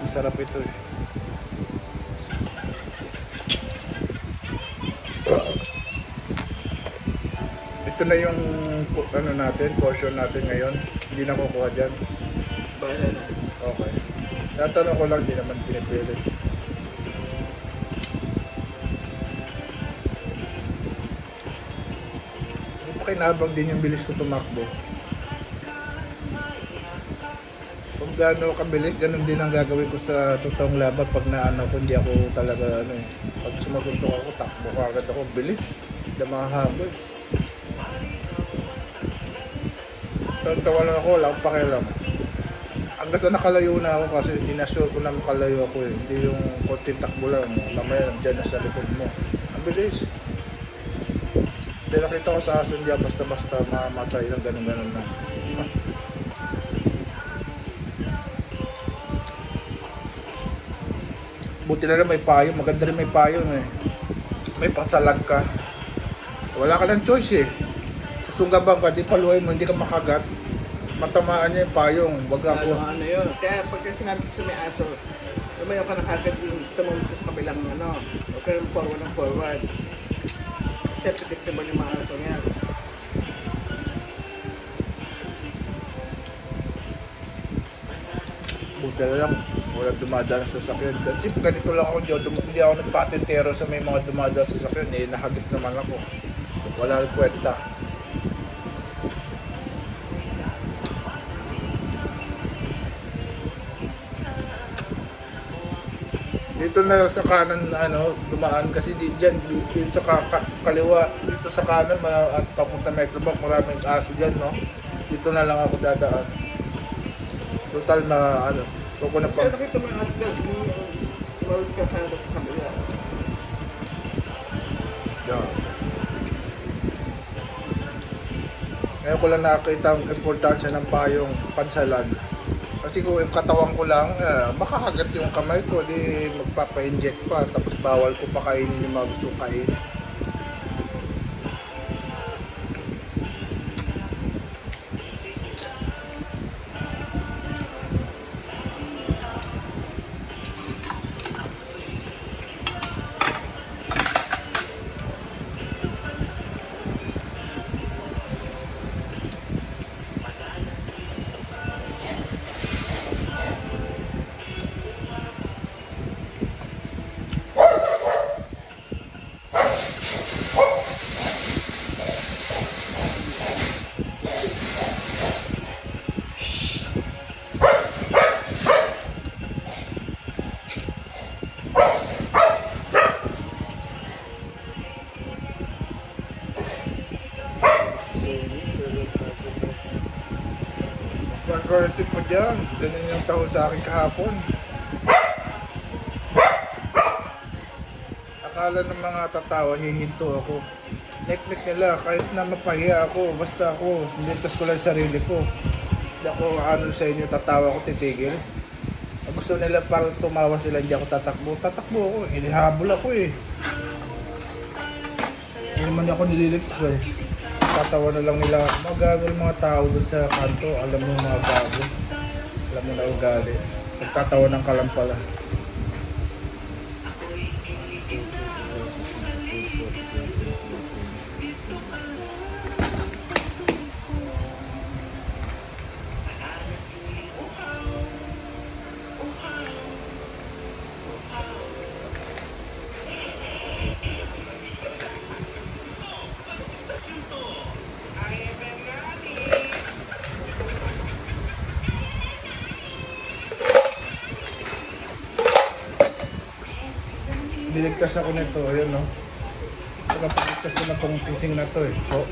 Masarap ito eh. Ito na yung ano natin, portion natin ngayon. Hindi na kukuha dyan. Bahala na. Okay. Tatanong ko lang, hindi naman pinipilit. Pakinabang din yung bilis ko tumakbo. Kung gaano kabilis, ganun din ang gagawin ko sa totoong laban pag naano ko, hindi ako talaga ano eh. Pag sumaguntok ako, takbo ko agad ako, bilis. Hindi makahabol. Tawa lang ako, wala akong pakialam. Hanggang sa nakalayo na ako kasi inasure ko na makalayo ako eh. Hindi yung konting takbo lang. Mamaya dyan na sa likod mo. Ang bilis. Hindi nakita ko sa aso, hindi basta-basta mamamatay ng ganun-ganun na. Buti na lang may payo, maganda rin may payo eh. May pasalag ka. Wala ka ng choice eh. Susunggaban ka, di paluhay mo, hindi ka makagat. Matamaan niya yung payong, wag ako. Ano yun? Kaya pagka sinabi ko sa may aso, lumayo ka na kagad yung tumawag ko sa kabilang ano. Huwag ka yung forward ng forward. Kasi predictable yung mga aso niya. Buti na lang, walang dumadaan sa sasakyan. Kasi ganito lang ako, hindi ako nagpatentero sa may mga dumadaan sa sasakyan. Eh, nakagit naman ako. Wala rin kwenta. Dito na lang sa kanan ano, dumaan kasi dito sa kaliwa, dito sa kanan at papunta Metro Bank, maraming aso diyan, no. Dito na lang ako dadaan. Total na ano, ko na pa. Kaya nakita mo yung aso doon, mawag ka kagad sa kabila. Yeah. Ngayon ko lang nakakita ang importansya ng payong pansalag. Kasi kung yung katawan ko lang, makakagat yung kamay ko, di magpapa-inject pa, tapos bawal ko pa kainin yung mga gusto kainin. Conversive po dyan, ganun yung taon sa akin kahapon. Akala ng mga tatawa, hihinto ako. Nek-nek nila, kahit na mapahiya ako, basta ako, niligtas ko lang sarili ko. Hindi ako ano sa inyo, tatawa ako, titigil. Gusto nila parang tumawa sila, hindi ako tatakbo. Tatakbo ako, hinihabol ako eh. Hindi naman ako nililigtas eh. Tatawa na lang nila, magagal mga tao dun sa kanto, alam mo mga bago. Alam mo na ugali. Pagtatawa ng kalampala. Niligtas ako nito, ayun no. Pagkapaligtas ko na tong sising na to eh. So,